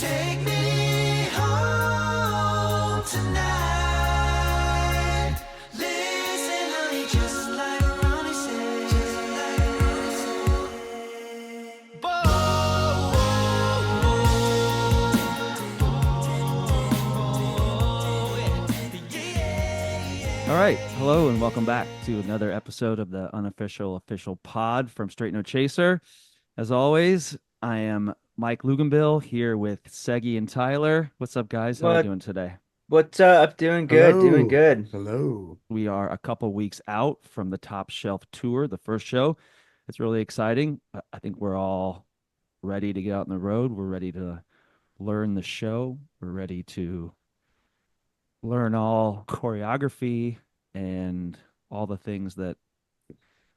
Take me home tonight. Listen, honey, just like Ronnie said. Just like Ronnie said. All right. Hello and welcome back to another episode of the unofficial official pod from Straight No Chaser. As always, I am Mike Luganbill here with Segi and Tyler. What's up, guys? How are we What doing today? what's up? Doing good, doing Hello. good. Hello. We are a couple weeks out from the Top Shelf tour, the first show. It's really exciting. I think we're all ready to get out on the road. We're ready to learn the show. We're ready to learn all choreography and all the things that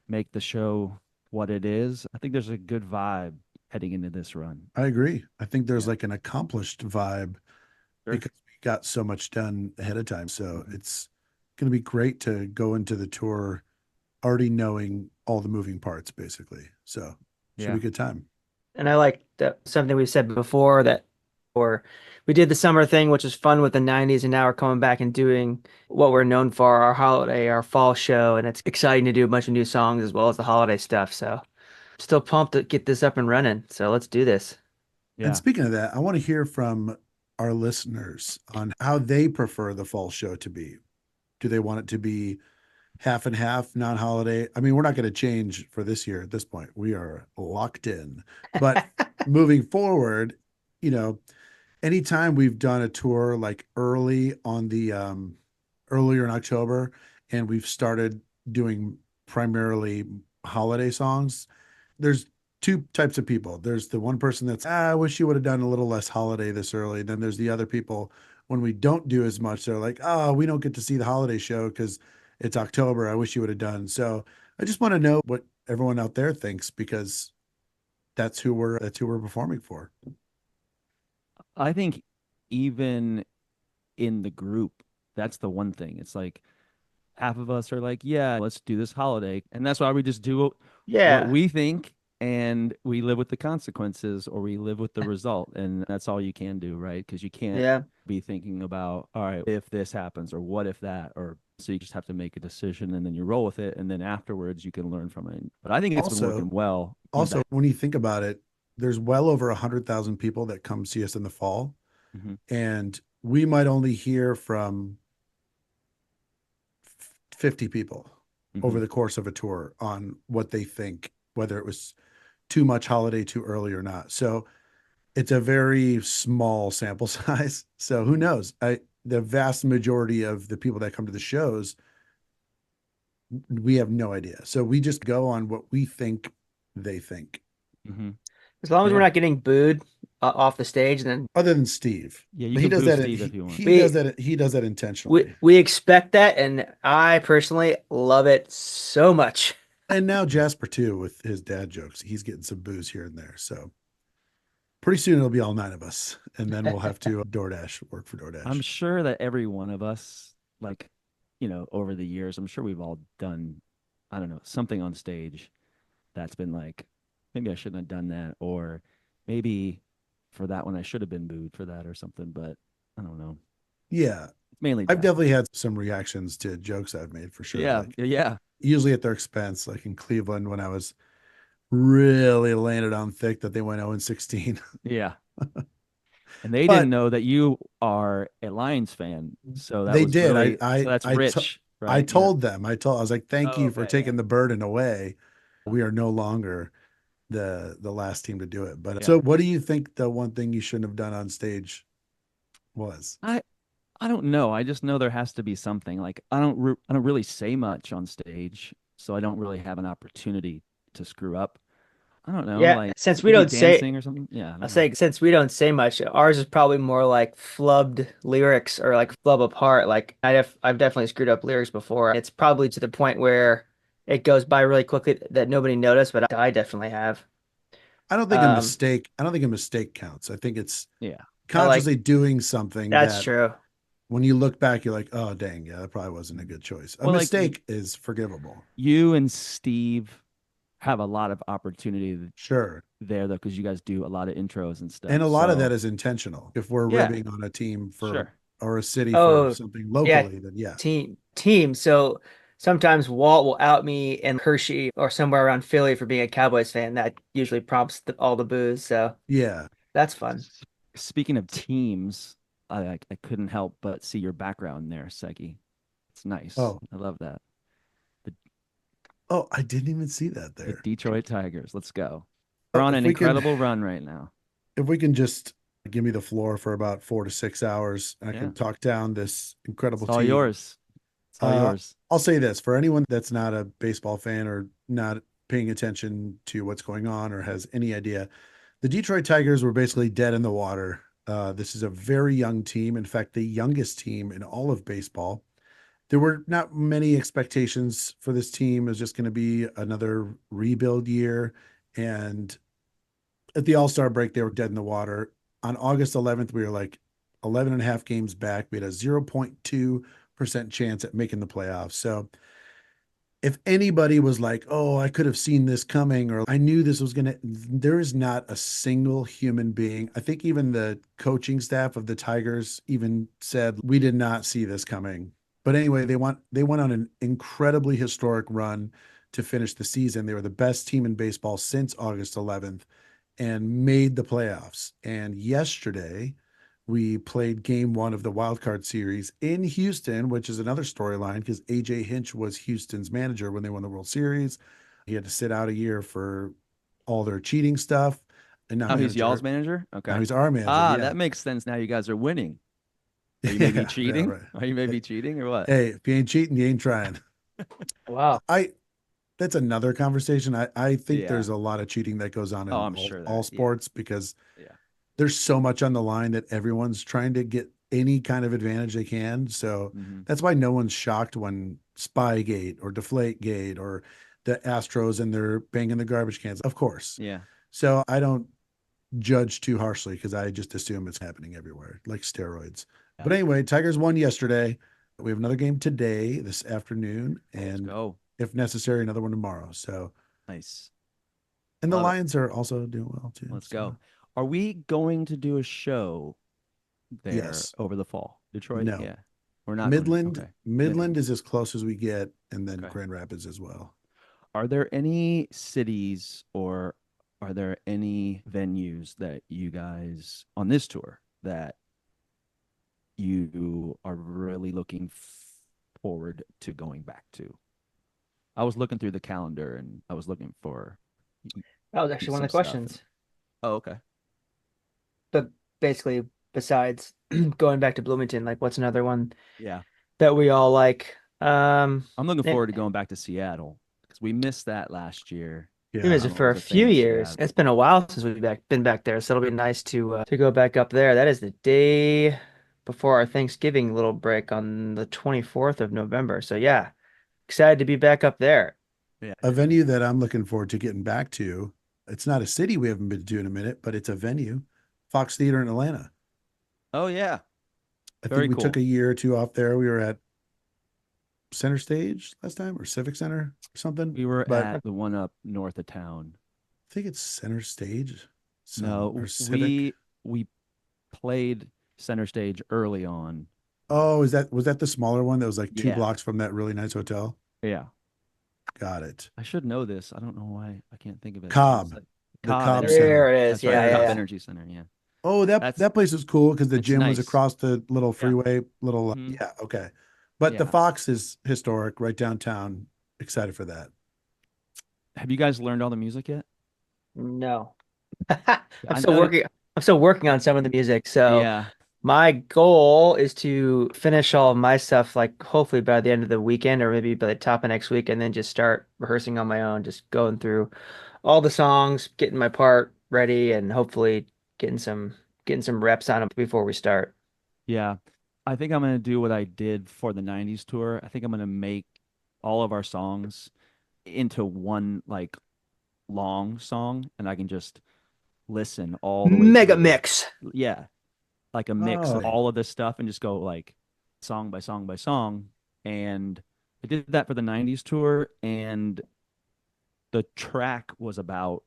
make the show what it is. I think there's a good vibe heading into this run. I agree. I think there's Yeah. like an accomplished vibe Sure. because we got so much done ahead of time. So it's going to be great to go into the tour already knowing all the moving parts, basically. So should Yeah. be a good time. And I like that something we said before that or we did the summer thing, which was fun with the 90s, and now we're coming back and doing what we're known for, our holiday, our fall show, and it's exciting to do a bunch of new songs as well as the holiday stuff. So still pumped to get this up and running. So let's do this. And Yeah. speaking of that, I want to hear from our listeners on how they prefer the fall show to be. Do they want it to be half and half, non-holiday? I mean, we're not going to change for this year at this point. We are locked in. But moving forward, you know, anytime we've done a tour like early on the earlier in October and we've started doing primarily holiday songs, there's two types of people. There's the one person that's, I wish you would have done a little less holiday this early. Then there's the other people when we don't do as much, they're like, oh, we don't get to see the holiday show because it's October. I wish you would have done. So I just want to know what everyone out there thinks because that's who we're performing for. I think even in the group, that's the one thing. It's like half of us are like, yeah, let's do this holiday. And that's why we just do what Yeah. we think and we live with the consequences or we live with the result. And that's all you can do, right? Because you can't Yeah. be thinking about, all right, if this happens or what if that, or so you just have to make a decision and then you roll with it. And then afterwards you can learn from it. But I think it's been Also, working well. also when you think about it, there's well over 100,000 people that come see us in the fall. Mhm. And we might only hear from 50 people over Mhm. the course of a tour on what they think, whether it was too much holiday too early or not. So it's a very small sample size. So who knows? The vast majority of the people that come to the shows, we have no idea. So we just go on what we think they think. Mhm. As long as we're Yeah. not getting booed off the stage, then Other than Steve, Yeah, you he can does boo that. Steve He, if you want. he we does that. He does that we intentionally. we expect that, and I personally love it so much. And now Jasper too, with his dad jokes, he's getting some booze here and there. So pretty soon it'll be all nine of us, and then we'll have to DoorDash, work for I'm DoorDash. sure that every one of us, like, over the years, I'm sure we've all done, I don't know, something on stage that's been like, maybe I shouldn't have done that, or maybe for that one I should have been booed for that or something, but I don't know. Yeah, It's mainly I've that. definitely had some reactions to jokes I've made for sure. Yeah, Like yeah, usually at their expense, like in Cleveland when I was really laying it on thick that they went 0 and 16. yeah. And they didn't But know that you are a Lions fan, so that they was did. really, so that's rich, I right? Yeah. told them. I was like, thank Oh, you for okay, yeah, taking the burden away. We are no longer the last team to do it. But yeah. so what do you think the one thing you shouldn't have done on stage was? I don't know. I just know there has to be something. Like I don't really say much on stage, so I don't really have an opportunity to screw up. I don't know, Yeah, like since we maybe don't say, dancing or something. Yeah, I I don't know. say since we don't say much, ours is probably more like flubbed lyrics or like flub apart. Like I've definitely screwed up lyrics before. It's probably to the point where it goes by really quickly that nobody noticed, but I definitely have. Um, I don't think a mistake counts. I think it's Yeah. I like consciously doing something that's that true. when you look back, you're like, oh dang, yeah, that probably wasn't a good choice. A Well, like mistake is forgivable. you and Steve have a lot of opportunity Sure. there though, because you guys do a lot of intros and stuff. And a lot of So, that is intentional. If we're Yeah. ribbing on a team for sure. or a city for Oh, something yeah. locally, then yeah. Team. So sometimes Walt will out me in Hershey or somewhere around Philly for being a Cowboys fan. That usually prompts all the booze. So Yeah. that's fun. Speaking of teams, I couldn't help but see your background there, Segi. It's nice. Oh. I love that. Oh, I didn't even see that The there. Detroit Tigers. Let's go. We're on If an we can- incredible run right now. If we can just give me the floor for about 4 to 6 hours, and I Yeah. can talk down this incredible It's all team. yours. It's all Uh, yours. I'll say this for anyone that's not a baseball fan or not paying attention to what's going on or has any idea, the Detroit Tigers were basically dead in the water. This is a very young team. In fact, the youngest team in all of baseball. There were not many expectations for this team. It was just going to be another rebuild year. And at the All-Star break, they were dead in the water. On August 11th, we were like 11 and a half games back. We had a 0.2% chance at making the playoffs. So if anybody was like, oh, I could have seen this coming, or I knew this was going to, there is not a single human being. I think even the coaching staff of the Tigers even said, we did not see this coming. But anyway, they went on an incredibly historic run to finish the season. They were the best team in baseball since August 11th and made the playoffs. And yesterday, we played game 1 of the wild card series in Houston, which is another storyline because AJ Hinch was Houston's manager when they won the World Series. He had to sit out a year for all their cheating stuff. And now Oh, he's y'all's manager? Okay. Now he's our manager. Ah, yeah. that makes sense. Now you guys are winning. Are you Yeah, maybe yeah, cheating? right. Are you maybe cheating or what? Hey, if you ain't cheating, you ain't trying. Wow. That's another conversation. I think Yeah. there's a lot of cheating that goes on in Oh, I'm sure all yeah. sports because Yeah. there's so much on the line that everyone's trying to get any kind of advantage they can. So Mhm. that's why no one's shocked when Spygate or Deflategate or the Astros and they're banging the garbage cans. Of course. Yeah. So I don't judge too harshly because I just assume it's happening everywhere, like steroids. Yeah. But anyway, Tigers won yesterday. We have another game today, this afternoon, Let's and go. if necessary, another one tomorrow. So, Nice. and the Love it. Lions are also doing well too. Let's so. go. Are we going to do a show there Yes. over the fall? Detroit? No. Yeah. We're not going to- Midland, okay. Midland is as close as we get, and then Okay. Grand Rapids as well. Are there any cities or are there any venues that you guys on this tour that you are really looking forward to going back to? I was looking through the calendar and I was looking for. That was actually one of the some stuff. questions. Oh, okay. But basically, besides going back to Bloomington, like what's another one Yeah. that we all like? I'm looking Yeah. forward to going back to Seattle because we missed that last year. We Yeah. missed it I'm for a always a fan few of years. Seattle. It's been a while since we've been back there, so it'll be nice to go back up there. That is the day before our Thanksgiving little break on the 24th of November. So yeah, excited to be back up there. A venue that I'm looking forward to getting back to. It's not a city we haven't been to in a minute, but it's a venue, Fox Theater in Atlanta. Oh, yeah. I Very think we took cool. a year or two off there. We were at Center Stage last time or Civic Center or something. We were but at the one up north of town. I think it's Center Stage. No, or Civic. we played center stage early on. Oh, was that the smaller one that was like 2 Yeah. blocks from that really nice hotel? Yeah. Got it. I should know this. I don't know why I can't think of it. Cobb. It's like The Cobb Cobb Energy. Center. There it is. That's right, Yeah, Cobb yeah. Energy Center. Yeah. Oh, That's- that place was cool because the it's gym was nice. across the little freeway, little Mhm. yeah, okay. But the Yeah. Fox is historic, right downtown. Excited for that. Have you guys learned all the music yet? No. I I'm still know- working. I'm still working on some of the music. So Yeah. my goal is to finish all of my stuff, like hopefully by the end of the weekend or maybe by the top of next week, and then just start rehearsing on my own, just going through all the songs, getting my part ready, and hopefully getting some reps on them before we start. Yeah. I think I'm going to do what I did for the 90s tour. I think I'm going to make all of our songs into one like long song and I can just listen all the way Mega through. mix. Yeah. Like a mix of Oh. all of this stuff and just go like song by song by song. And I did that for the 90s tour and the track was about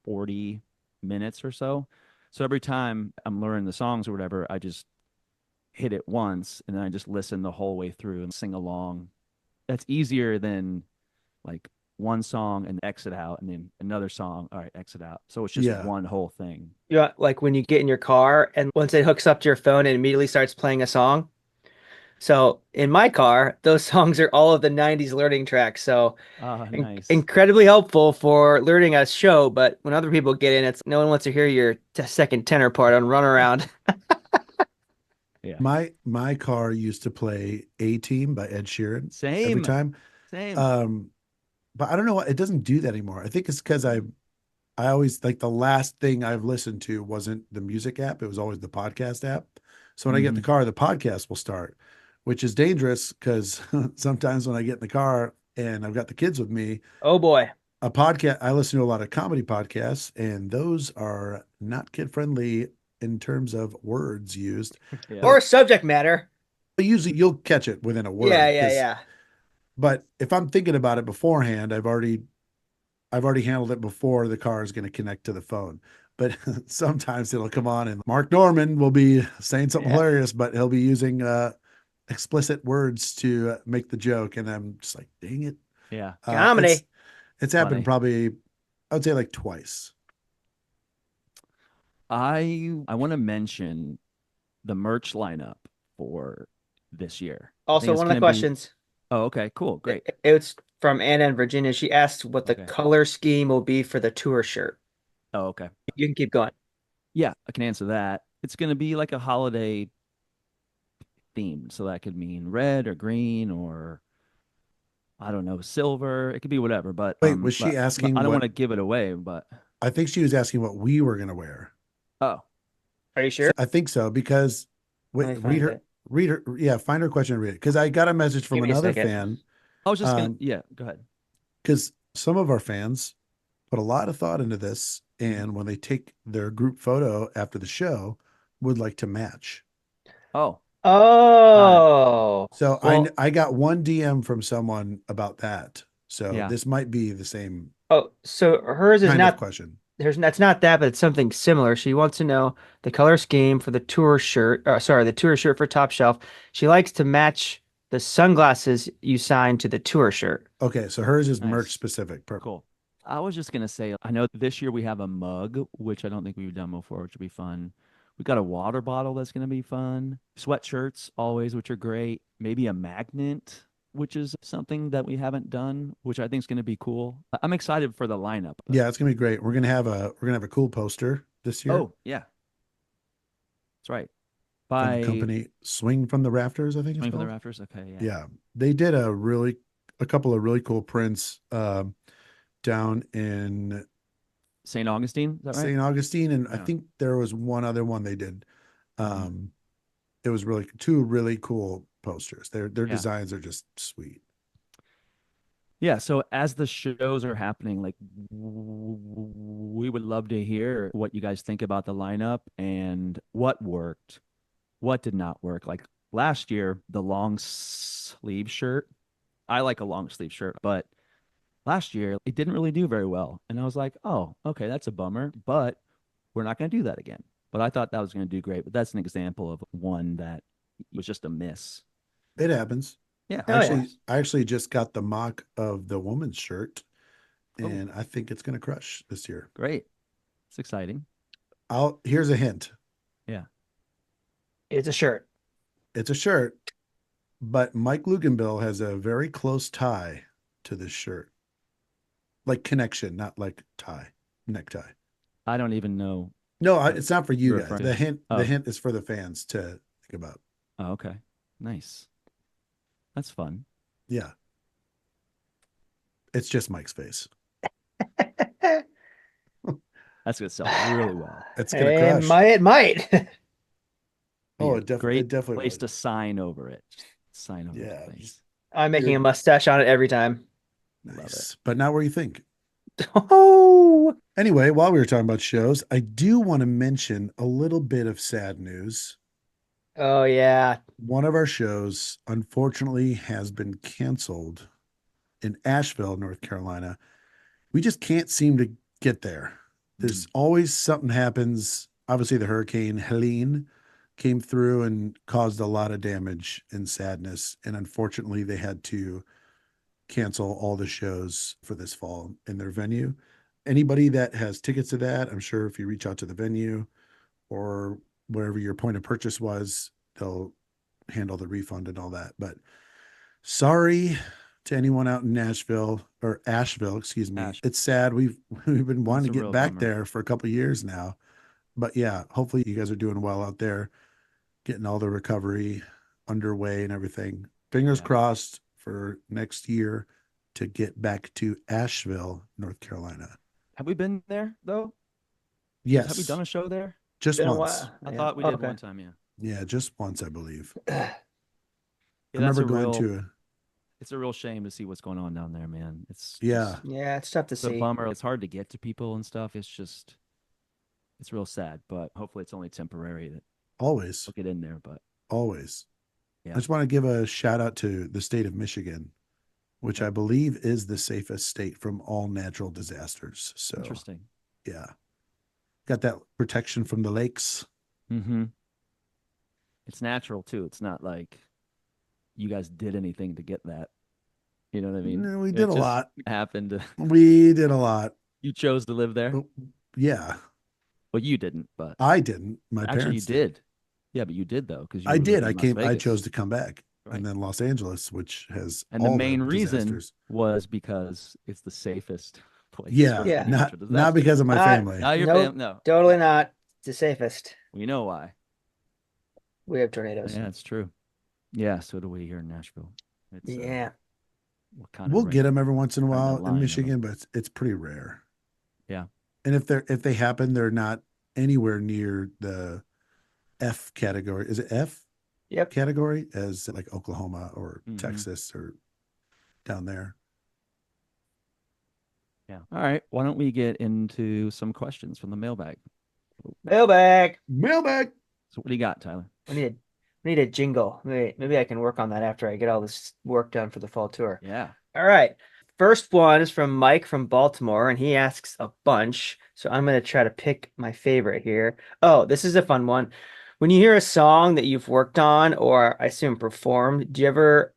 40 minutes or so. So every time I'm learning the songs or whatever, I just hit it once and then I just listen the whole way through and sing along. That's easier than like one song and exit out and then another song, all right, exit out. So it's just Yeah. one whole thing. Yeah, like when you get in your car and once it hooks up to your phone, it immediately starts playing a song. So in my car, those songs are all of the 90s learning tracks. So Nice. incredibly helpful for learning a show. But when other people get in, it's no one wants to hear your second tenor part on Run Around. Yeah. My car used to play A Team by Ed Sheeran every Same. time. Same. But I don't know what it doesn't do that anymore. I think it's because I always like the last thing I've listened to wasn't the music app, it was always the podcast app. So when I get in the car, the podcast will start, which is dangerous because sometimes when I get in the car and I've got the kids with me, Oh boy. I listen to a lot of comedy podcasts, and those are not kid friendly in terms of words used. Yeah. Or subject matter. But usually you'll catch it within a word. Yeah, yeah, yeah. But if I'm thinking about it beforehand, I've already handled it before the car is going to connect to the phone. But sometimes it'll come on and Mark Norman will be saying something Yeah. hilarious, but he'll be using explicit words to make the joke. And I'm just like, dang it. Yeah. Comedy. It's happened Funny. probably, I would say like twice. I want to mention the merch lineup for this year. I Also, think it's one of the gonna be- questions. Oh, okay, cool, great. It's from Anna in Virginia. She asked what the Okay. color scheme will be for the tour shirt. Oh, okay. You can keep going. Yeah, I can answer that. It's going to be like a holiday theme. So that could mean red or green or I don't know, silver. It could be whatever. But Wait, was she asking I don't what- want to give it away, but I think she was asking what we were going to wear. oh, Are you sure? I think so because Let me wait, find read it. her. Yeah, find her question and read it. Because I got a message from Give me a another second. fan. I was just gonna Um, yeah, go ahead. Because some of our fans put a lot of thought into this, and when they take their group photo after the show, would like to match. Oh, Oh. So Well- I got one DM from someone about that. So Yeah. this might be the same Oh, so hers is kind of not question. that's not that, but it's something similar. She wants to know the color scheme for the tour shirt. The tour shirt for Top Shelf. She likes to match the sunglasses you signed to the tour shirt. Okay, so hers is Nice. merch specific. Perfect. cool. I was just gonna say, I know this year we have a mug, which I don't think we've done before, which would be fun. We got a water bottle that's gonna be fun. Sweatshirts always, which are great. Maybe a magnet, which is something that we haven't done, which I think is gonna be cool. I'm excited for the lineup. Yeah, it's gonna be great. We're gonna have a cool poster this year Oh yeah, that's right. from By the company Swing from the Rafters, I think it's Swing from the called. Rafters. Okay, yeah. Yeah, they did a couple of really cool prints down in St. Augustine, is that right? St. Augustine, and I Yeah. think there was one other one they did. Mhm. It was really two really cool posters. Their Yeah. designs are just sweet. Yeah, so as the shows are happening, like we would love to hear what you guys think about the lineup and what worked, what did not work. Like last year, the long sleeve shirt. I like a long sleeve shirt, but last year it didn't really do very well. And I was like, oh, okay, that's a bummer, but we're not going to do that again. But I thought that was going to do great. But that's an example of one that was just a miss. It happens. Yeah. Oh, yeah. I actually just got the mock of the woman's shirt, Oh. and I think it's gonna crush this year. Great. It's exciting. Here's a hint. It's a shirt. It's a shirt, but Mike Luganbill has a very close tie to this shirt. Like connection, not like tie, necktie. I don't even know. No, it's not for you You're guys. referring- The Oh. hint is for the fans to think about. Oh, okay. Nice. That's fun. Yeah. It's just Mike's face. That's going to sell really well. It's gonna And crush. it might. Oh, Be a it definitely great it definitely place would. to sign over it. Just sign over Yeah, the thing. just- I'm making a mustache on it every time. Love Nice. But not where you think. Oh, Anyway, while we were talking about shows, I do want to mention a little bit of sad news. oh yeah. One of our shows, unfortunately, has been canceled in Asheville, North Carolina. we just can't seem to get there. There's always something happens. Obviously, the Hurricane Helene came through and caused a lot of damage and sadness. And unfortunately, they had to cancel all the shows for this fall in their venue. Anybody that has tickets to that, I'm sure if you reach out to the venue or wherever your point of purchase was, they'll handle the refund and all that. But sorry to anyone out in Nashville or Asheville, excuse me. It's sad. We've been wanting to get back there for a couple of years now. But yeah, hopefully you guys are doing well out there, getting all the recovery underway and everything. Fingers crossed for next year to get back to Asheville, North Carolina. Have we been there though? Yes. Have we done a show there? Just Been a once. while. I Yeah. thought we did Okay. one time. Yeah. Yeah, just once, I believe. Yeah, I remember going it's a real shame to see what's going on down there, man. Yeah. Yeah, it's tough to It's a see. bummer. It's hard to get to people and stuff. It's real sad, but hopefully it's only temporary that Always. we'll get in there. But Always. Yeah. I just want to give a shout out to the state of Michigan, which I believe is the safest state from all natural disasters. So, interesting. yeah. Got that protection from the lakes. Mm-hmm. It's natural too. It's not like you guys did anything to get that. You know what I mean? No, we It did a just lot. Happened. We did a lot. You chose to live there. Yeah. Well, you didn't, but I didn't. My actually you parents did. Yeah, but you did though, because I did. I chose to come back. Right. And then Los Angeles, which has And the all main reason disasters. was because it's the safest place. Yeah, for Yeah. natural not disasters. because of my Not- family. Not your Nope. no. Totally not. It's the safest. We know why. We have tornadoes. Yeah, it's true. Yeah, so do we here in Nashville. It's, Yeah. what kind of We'll rain? get them every once in a Kind of while line of in 'em. Michigan, but it's pretty rare. Yeah. And if they happen, they're not anywhere near the F category. Is it F Yep. category as like Oklahoma or Mhm. Texas or down there? Yeah. All right. Why don't we get into some questions from the mailbag? Mailbag. Mailbag. So what do you got, Tyler? We need a jingle. Maybe I can work on that after I get all this work done for the fall tour. Yeah. All right. First one is from Mike from Baltimore, and he asks a bunch. So I'm going to try to pick my favorite here. Oh, this is a fun one. When you hear a song that you've worked on, or I assume performed, do you ever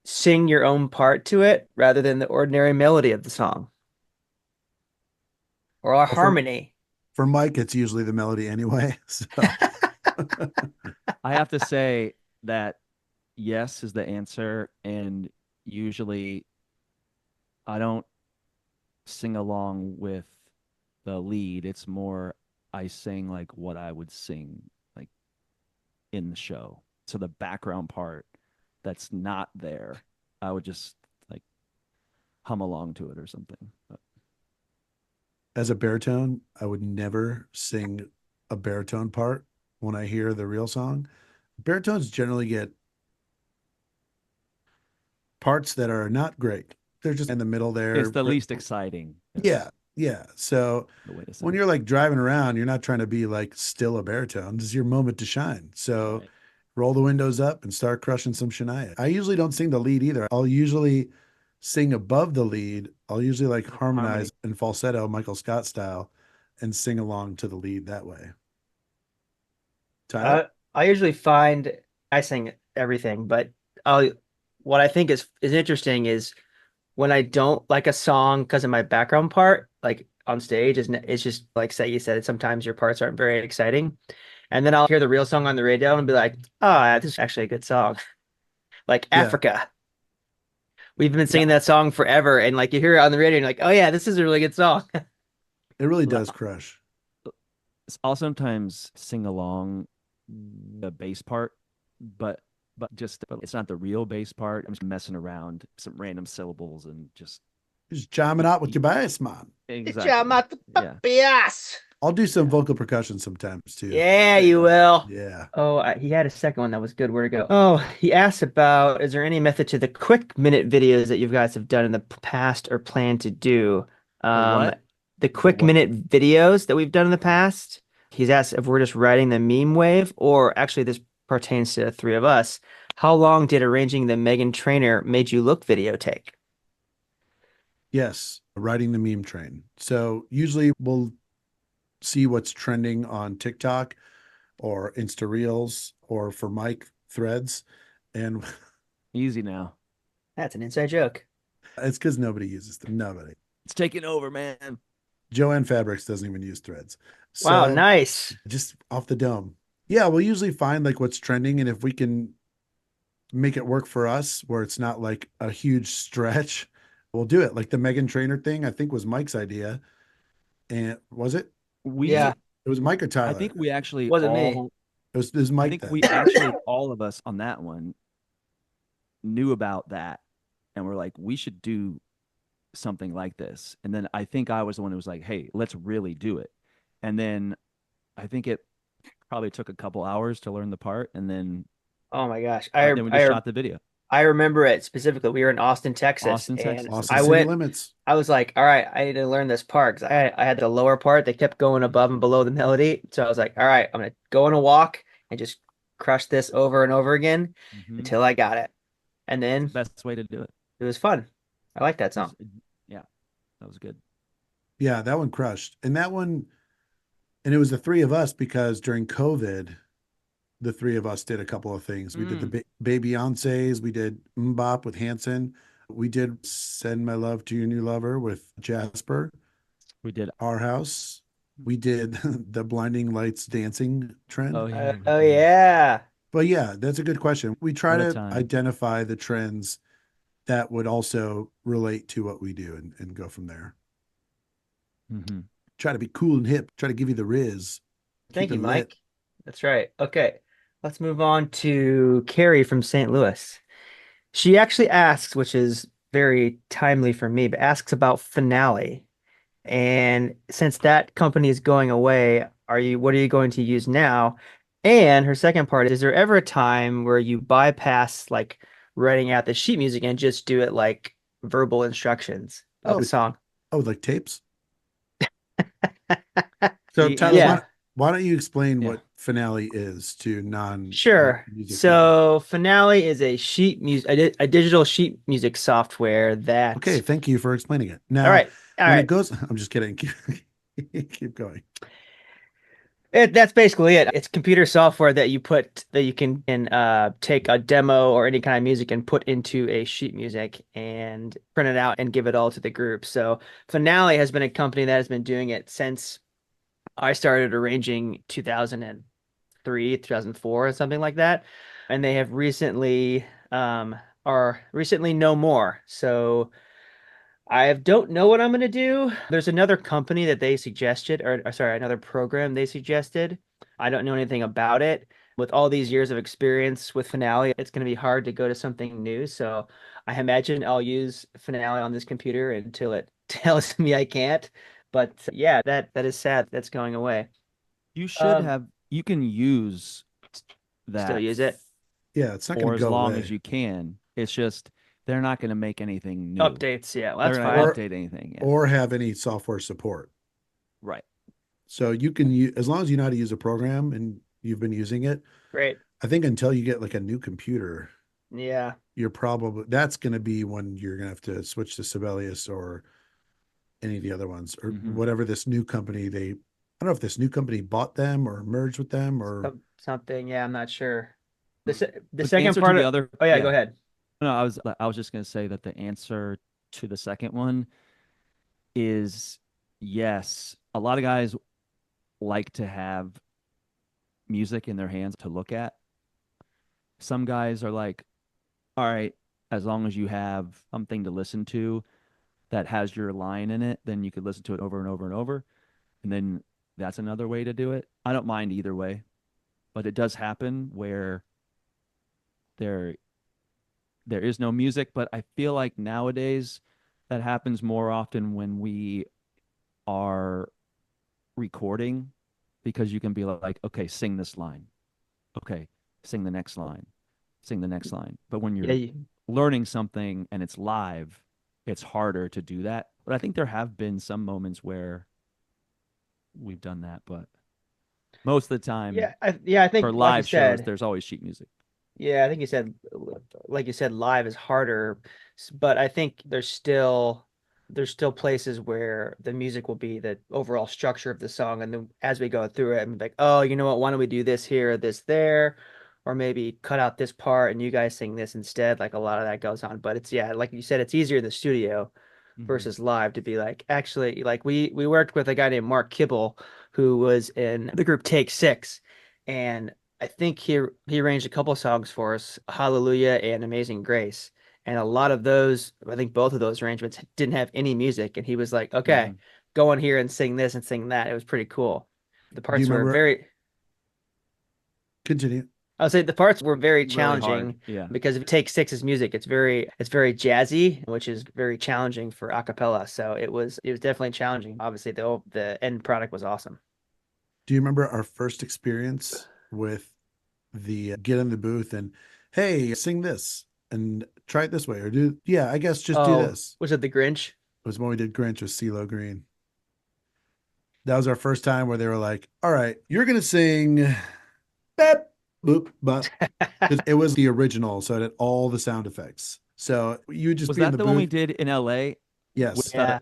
sing your own part to it rather than the ordinary melody of the song? Or a harmony? For Mike, it's usually the melody anyway. So I have to say that yes is the answer, and usually I don't sing along with the lead. It's more I sing like what I would sing like in the show. So the background part that's not there, I would just like hum along to it or something. But as a baritone, I would never sing a baritone part when I hear the real song. Baritones generally get parts that are not great. They're just in the middle there. it's the least exciting. Yeah. Yeah. So The way to say when it. you're like driving around, you're not trying to be like still a baritone. This is your moment to shine. So Right. roll the windows up and start crushing some Shania. I usually don't sing the lead either. I'll usually sing above the lead. I'll usually like harmonize in falsetto, Michael Scott style, and sing along to the lead that way. Tyler? I usually find I sing everything, but what I think is interesting is when I don't like a song because of my background part, like on stage, it's just like say you said, sometimes your parts aren't very exciting, and then I'll hear the real song on the radio and be like, "Oh, this is actually a good song," like Yeah. Africa. We've been singing that song forever, and like you hear it on the radio, and you're like, "Oh yeah, this is a really good song." It really does crush. I'll sometimes sing along the bass part, but it's not the real bass part. I'm just messing around some random syllables and just Just jamming out with your bass, man. exactly. Yeah. Yes. I'll do some vocal percussion sometimes too. Yeah, you will. Yeah. Oh, he had a second one that was good. Where'd it go? Oh, he asked about, is there any method to the quick minute videos that you guys have done in the past or plan to do? what? The quick what? minute videos that we've done in the past. He's asked if we're just riding the meme wave, or actually this pertains to the three of us. How long did arranging the Meghan Trainor made you look video take? Yes, riding the meme train. So usually we'll see what's trending on TikTok or Insta Reels or for Mike threads. And Easy now. That's an inside joke. it's because nobody uses them. Nobody. It's taking over, man. Joanne Fabrics doesn't even use threads. Wow, So nice. just off the dome. Yeah, we'll usually find like what's trending. And if we can make it work for us where it's not like a huge stretch, we'll do it. Like the Megan Trainor thing, I think was Mike's idea. And was it? We, Yeah. It was Mike or Tyler. I think we actually Wasn't me. all, It was I Mike think then. we actually, all of us on that one knew about that. And we're like, we should do something like this. And then I think I was the one who was like, hey, let's really do it. And then I think it probably took a couple hours to learn the part. And then, Oh my gosh. then we just shot the video. I remember it specifically. We were in Austin, Texas. Austin, Texas. And Austin I City went, Limits. I was like, all right, I need to learn this part because I had the lower part. They kept going above and below the melody. So I was like, all right, I'm going to go on a walk and just crush this over and over again Mhm. until I got it. And then Best way to do it. it was fun. I like that song. Yeah, that was good. Yeah, that one crushed. And that one, and it was the three of us because during COVID, the three of us did a couple of things. We did the Baby Beyonce's, we did Mbop with Hanson, we did Send My Love to Your New Lover with Jasper, We did. Our House. We did the Blinding Lights dancing trend. Oh, yeah. Oh yeah. But yeah, that's a good question. We try What a to time. identify the trends that would also relate to what we do and go from there. Mhm. Try to be cool and hip, try to give you the riz. Thank Keep you, it lit. Mike. That's right. Okay. Let's move on to Carrie from St. Louis. She actually asks, which is very timely for me, but asks about Finale. And since that company is going away, what are you going to use now? And her second part is there ever a time where you bypass like writing out the sheet music and just do it like verbal instructions of Oh, the song? Oh, like tapes? So Y- Tyler, yeah. why don't you explain Yeah. what Finale is to non Sure. music people? So Finale is a a digital sheet music software that. Okay, thank you for explaining it. Now, All right. All when right. it goes, I'm just kidding. Keep going. That's basically it. It's computer software that you can take a demo or any kind of music and put into a sheet music and print it out and give it all to the group. So Finale has been a company that has been doing it since I started arranging 2003, 2004, or something like that. And they have recently are recently no more. So I don't know what I'm going to do. There's another company that they suggested, or sorry, another program they suggested. I don't know anything about it. With all these years of experience with Finale, it's going to be hard to go to something new. So I imagine I'll use Finale on this computer until it tells me I can't. But yeah, that is sad. That's going away. You should Um, have, you can use that Still use it. Yeah, it's not for going as to go long away. as you can. It's just, they're not going to make anything new. Updates. Yeah, well, that's They're fine. not going to update anything. Yeah. Or have any software support. Right. So you can use, as long as you know how to use a program and you've been using it, Great. I think until you get like a new computer, Yeah. you're probably, that's going to be when you're going to have to switch to Sibelius or any of the other ones or Mhm. whatever this new company I don't know if this new company bought them or merged with them or Something. Yeah, I'm not sure. The The second answer part to of, the other. oh yeah, go ahead. No, I was just going to say that the answer to the second one is yes. A lot of guys like to have music in their hands to look at. Some guys are like, all right, as long as you have something to listen to that has your line in it, then you could listen to it over and over and over. And then that's another way to do it. I don't mind either way, but it does happen where there is no music, but I feel like nowadays that happens more often when we are recording because you can be like, okay, sing this line. Okay, sing the next line. Sing the next line. But when you're Yeah, learning something and it's live, it's harder to do that. But I think there have been some moments where we've done that, but most of the time I think for like you live shows, said, there's always sheet music. yeah, I think you said, like you said, live is harder, but I think there's still there's still places where the music will be the overall structure of the song, and then as we go through it, I'm like, oh, you know what? Why don't we do this here, this there, or maybe cut out this part and you guys sing this instead? Like a lot of that goes on, but it's yeah, like you said, it's easier in the studio Mhm. versus live to be like actually like we worked with a guy named Mark Kibble who was in the group Take Six, and I think he arranged a couple songs for us, Hallelujah and Amazing Grace. And a lot of those, I think both of those arrangements didn't have any music. And he was like, okay, Mhm. go in here and sing this and sing that. It was pretty cool. The Do you parts were remember? very, Continue. I would say the parts were very Really hard. challenging Yeah. because if you take Six's music, it's very jazzy, which is very challenging for a cappella. So it was definitely challenging. Obviously, the end product was awesome. Do you remember our first experience with the get in the booth and hey, sing this and try it this way or do yeah, I guess just do Oh, this. was it the Grinch? It was when we did Grinch with CeeLo Green. That was our first time where they were like, all right, you're gonna sing bep, boop, bop. Because it was the original, so it had all the sound effects. So you would just Was be in that the the one we booth. did in LA Yes. with Yeah,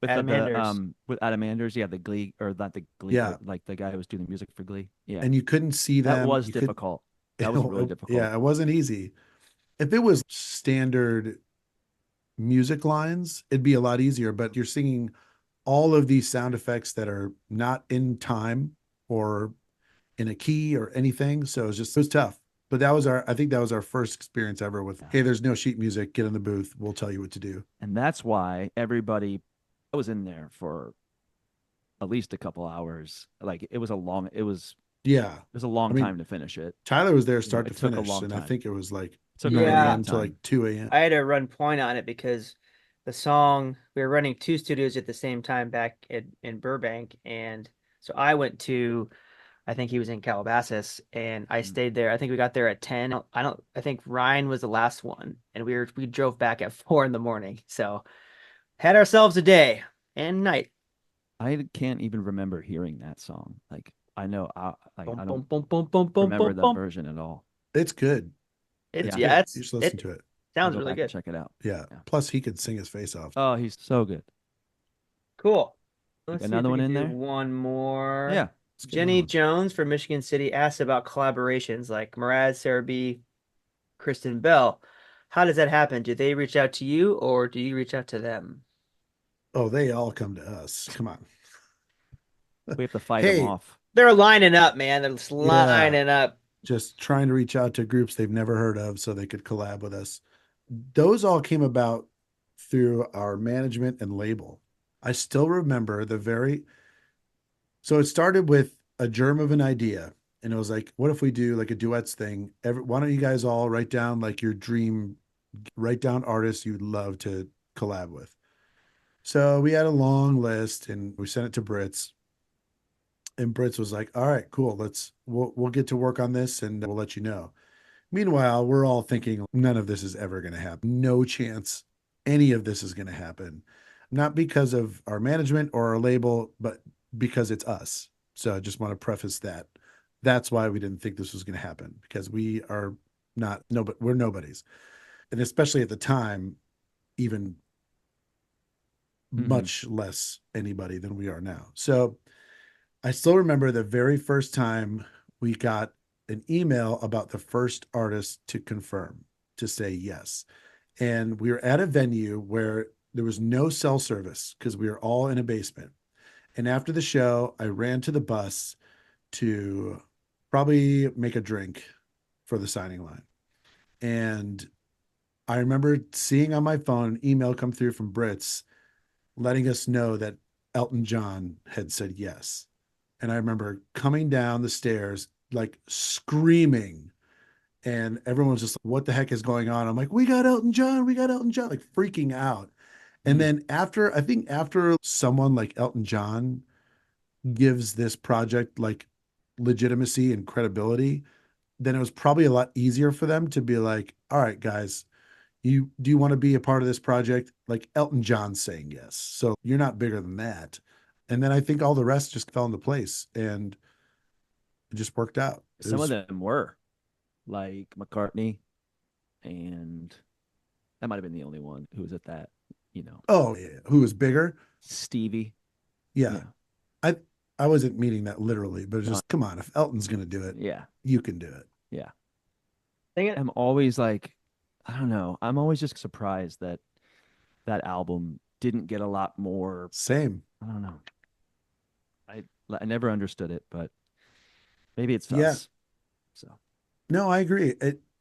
Adam the Anders. with Adam Anders? Yeah, the Glee, or not the Glee, Yeah. but like the guy who was doing the music for Glee. Yeah. And you couldn't see That them. was You could difficult. That was really difficult. yeah, it wasn't easy. If it was standard music lines, it'd be a lot easier, but you're singing all of these sound effects that are not in time or in a key or anything. So it was tough. But I think that was our first experience ever with, hey, there's no sheet music, get in the booth, we'll tell you what to do. And that's why everybody I was in there for at least a couple hours. Like Yeah. it was a long I mean, time to finish it. Tyler was there You know, start to it took a finish, long and I time. think it was like Took a 9 Yeah. really long a.m. to like time. 2 a.m. I had to run point on it because the song we were running two studios at the same time back in Burbank, and so I think he was in Calabasas, and I Mm. stayed there. I think we got there at 10. I think Ryan was the last one, and we drove back at 4 in the morning. So had ourselves a day and night. I can't even remember hearing that song. Like Boom, I boom, don't boom, boom, boom, boom, remember boom, that boom. version at all. It's good. It's It's Yeah. yeah, good. You should listen to it. I'll sounds go really back and good. check it out. Yeah. Yeah. Plus, he could sing his face off. Oh, he's so good. Cool. Let's see if Another we one can in do there? one more. Yeah. Let's get Jenny on. Jones from Michigan City asked about collaborations like Mraz, Sarah B, Kristen Bell. How does that happen? Do they reach out to you or do you reach out to them? Oh, they all come to us. Come on. We have to fight him Hey, off. They're lining up, man. They're just yeah, lining up. just trying to reach out to groups they've never heard of so they could collab with us. Those all came about through our management and label. I still remember so it started with a germ of an idea. And it was like, what if we do like a duets thing? Why don't you guys all write down like write down artists you'd love to collab with? So we had a long list and we sent it to Brits. And Brits was like, all right, cool. We'll get to work on this and we'll let you know. Meanwhile, we're all thinking none of this is ever going to happen. No chance any of this is going to happen. Not because of our management or our label, but because it's us. So I just want to preface that. That's why we didn't think this was going to happen because we are not, no, but we're nobodies. And especially at the time, even Mhm. much less anybody than we are now. So I still remember the very first time we got an email about the first artist to confirm, to say yes. And we were at a venue where there was no cell service because we were all in a basement. And after the show, I ran to the bus to probably make a drink for the signing line. And I remember seeing on my phone an email come through from Brits letting us know that Elton John had said yes. And I remember coming down the stairs, like screaming, and everyone was just like, what the heck is going on? I'm like, we got Elton John, like freaking out. And Mm. then I think after someone like Elton John gives this project like legitimacy and credibility, then it was probably a lot easier for them to be like, all right, guys, do you want to be a part of this project? Like Elton John saying yes. So you're not bigger than that. And then I think all the rest just fell into place and it just worked out. Some of them were like McCartney, and that might have been the only one who was at that. you know, Oh, yeah. Who is bigger? Stevie. Yeah. Yeah. I wasn't meaning that literally, but it's No. just come on, if Elton's gonna do it, Yeah. you can do it. Yeah. Dang it. I'm always like, I don't know. I'm always just surprised that that album didn't get a lot more. Same. I don't know. I never understood it, but maybe it's Yeah. us. So No, I agree.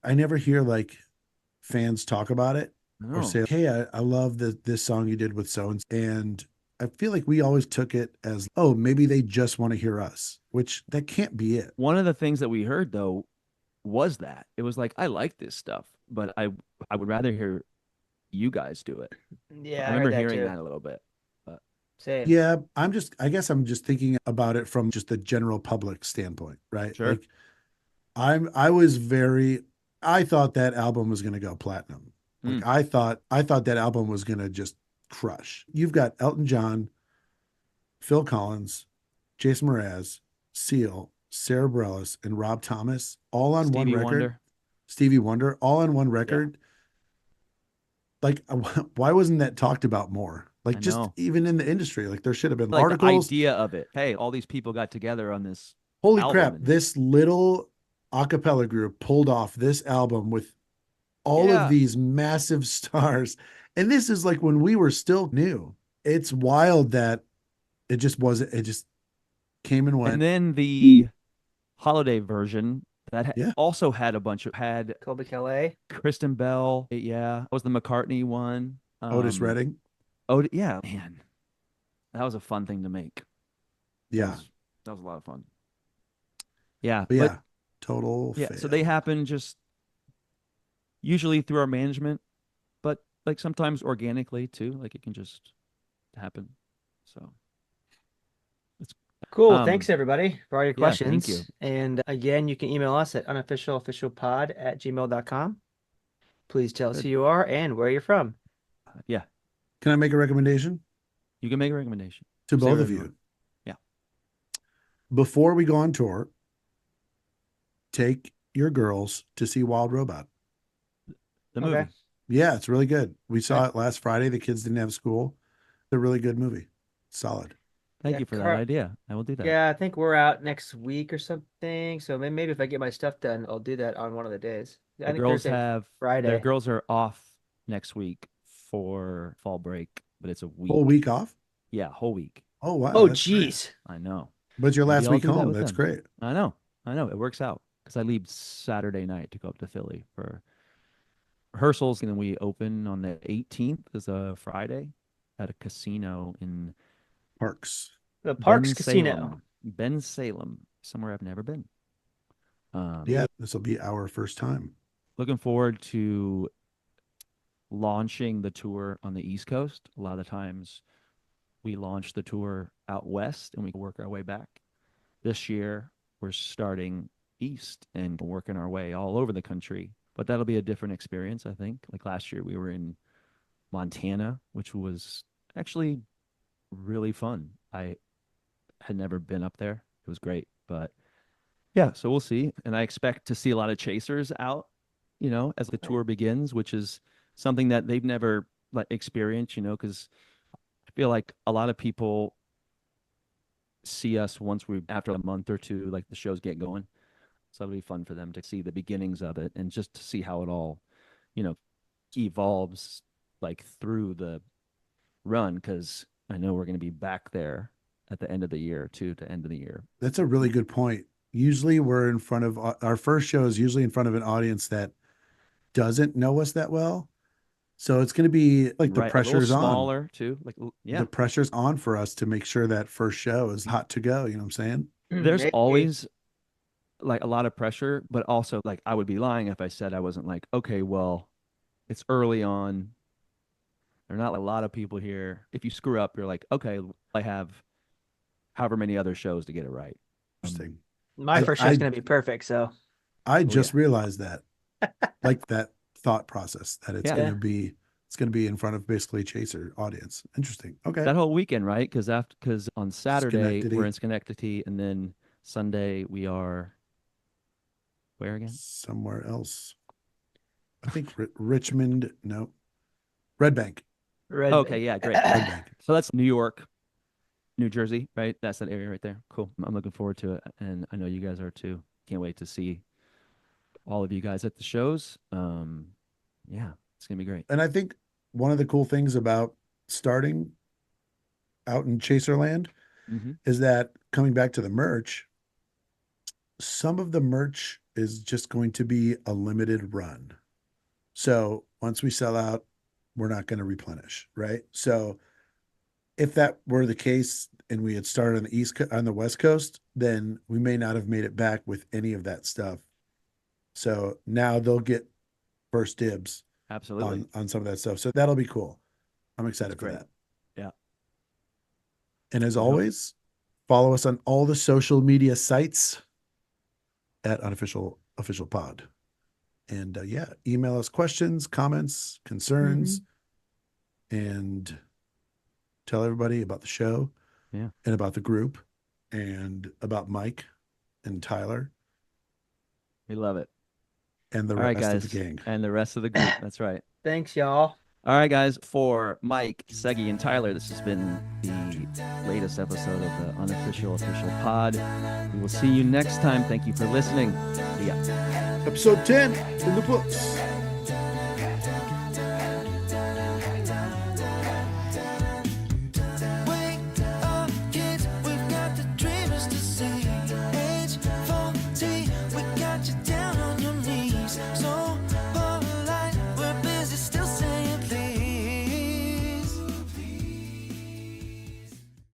I never hear like fans talk about it or no. say, "Hey, I love this song you did with so and I feel like we always took it as, oh, maybe they just want to hear us, which that can't be it. One of the things that we heard though was that it was like I like this stuff, but I would rather hear you guys do it. Yeah, I I remember heard that hearing too. that a little bit. But Same. Yeah, I guess I'm just thinking about it from just the general public standpoint, right? Sure. Like I thought that album was going to go platinum. Like I thought that album was going to just crush. You've got Elton John, Phil Collins, Jason Mraz, Seal, Sarah Bareilles, and Rob Thomas all on one Stevie record. Wonder. Stevie Wonder all on one record. Like, why wasn't that talked about more? Like, I just know. even in the industry, like there should have been Like the articles. idea of it. Hey, all these people got together on this Holy album crap! and- This little a cappella group pulled off this album with all Yeah. of these massive stars, and this is like when we were still new. It's wild that it just wasn't. It just came and went. And then the holiday version that Yeah. also had a bunch of had Colby Calais. Kristen Bell. Yeah, was the McCartney one. Otis Redding. Oh yeah, man, that was a fun thing to make. That Yeah, was, that was a lot of fun. Yeah, but yeah, total. yeah. So fail. they happen just usually through our management, but like sometimes organically too. Like it can just happen. So Cool. Um, Thanks everybody for all your yeah, thank questions. you. And again, you can email us at unofficialofficialpod@gmail.com. Please tell us Good. who you are and where you're from. yeah, Can I make a recommendation you can make a recommendation to Say both whatever of you you? want. Yeah. Before we go on tour, take your girls to see Wild Robot. The Okay. movie. Yeah, it's really good. We saw Okay. it last Friday. The kids didn't have school. It's a really good movie. Solid. Thank Yeah, you for that Car- idea. I will do that. Yeah, I think we're out next week or something. So maybe if I get my stuff done, I'll do that on one of the days. I The think girls Thursday, have Friday. their girls are off next week for fall break, but it's a week. Whole week off. Yeah, whole week. Oh wow. Oh, that's great. geez. I know. But your Maybe last I'll week do that home. with That's them. great. I know. I know. It works out because I leave Saturday night to go up to Philly for rehearsals, and then we open on the 18th is a Friday at a casino in Parks. The Parks Ben Casino. Salem. Ben Salem, somewhere I've never been. Yeah, this will be our first time. Looking forward to launching the tour on the East Coast. A lot of the times we launch the tour out west and we work our way back. This year we're starting east and working our way all over the country. But that'll be a different experience, I think. Like last year we were in Montana, which was actually really fun. I had never been up there. It was great. But yeah, so we'll see. And I expect to see a lot of chasers out, as the tour begins, which is something that they've never like experienced, because I feel like a lot of people see us once we after a month or two, like the shows get going. So it'll be fun for them to see the beginnings of it and just to see how it all, evolves like through the run. Cause I know we're going to be back there at the end of the year too, to end of the year. That's a really good point. Usually we're in front of our first show is usually in front of an audience that doesn't know us that well. So it's going to be like the Right, a little pressure's on. smaller too. Like, yeah, The pressure's on for us to make sure that first show is hot to go. You know what I'm saying? there's Maybe. always like a lot of pressure, but also like I would be lying if I said I wasn't like, okay, well, it's early on. There are not a lot of people here. If you screw up, you're like, okay, I have however many other shows to get it right. Interesting. My I- first show's I- going to be perfect. So I just realized that, like that thought process that it's Yeah. going to be, it's going to be in front of basically chaser audience. Interesting. Okay. That whole weekend, right? Because on Saturday Schenectady. we're in Schenectady, and then Sunday we are where again? Somewhere else. I think Richmond. No, Red Bank. Red Okay, Bank. yeah, great. Red Bank. So that's New York, New Jersey, right? That's that area right there. Cool. I'm looking forward to it, and I know you guys are too. Can't wait to see all of you guys at the shows. Yeah, it's gonna be great. And I think one of the cool things about starting out in Chaserland Mhm. is that coming back to the merch, some of the merch is just going to be a limited run. So once we sell out, we're not going to replenish, right? So if that were the case and we had started on on the West Coast, then we may not have made it back with any of that stuff. So now they'll get first dibs Absolutely. on some of that stuff. So that'll be cool. I'm excited That's for great. that. Yeah. And as I hope- always, follow us on all the social media sites at Unofficial Official Pod. And yeah, email us questions, comments, concerns, and tell everybody about the show. Yeah. And about the group and about Mike and Tyler We love it. and the All right, rest guys, of the gang. and the rest of the group. That's right. Thanks, y'all. All right, guys. For Mike, Seggy, and Tyler, this has been the latest episode of the Unofficial Official Pod. We will see you next time. Thank you for listening. See ya. Episode 10 in the books.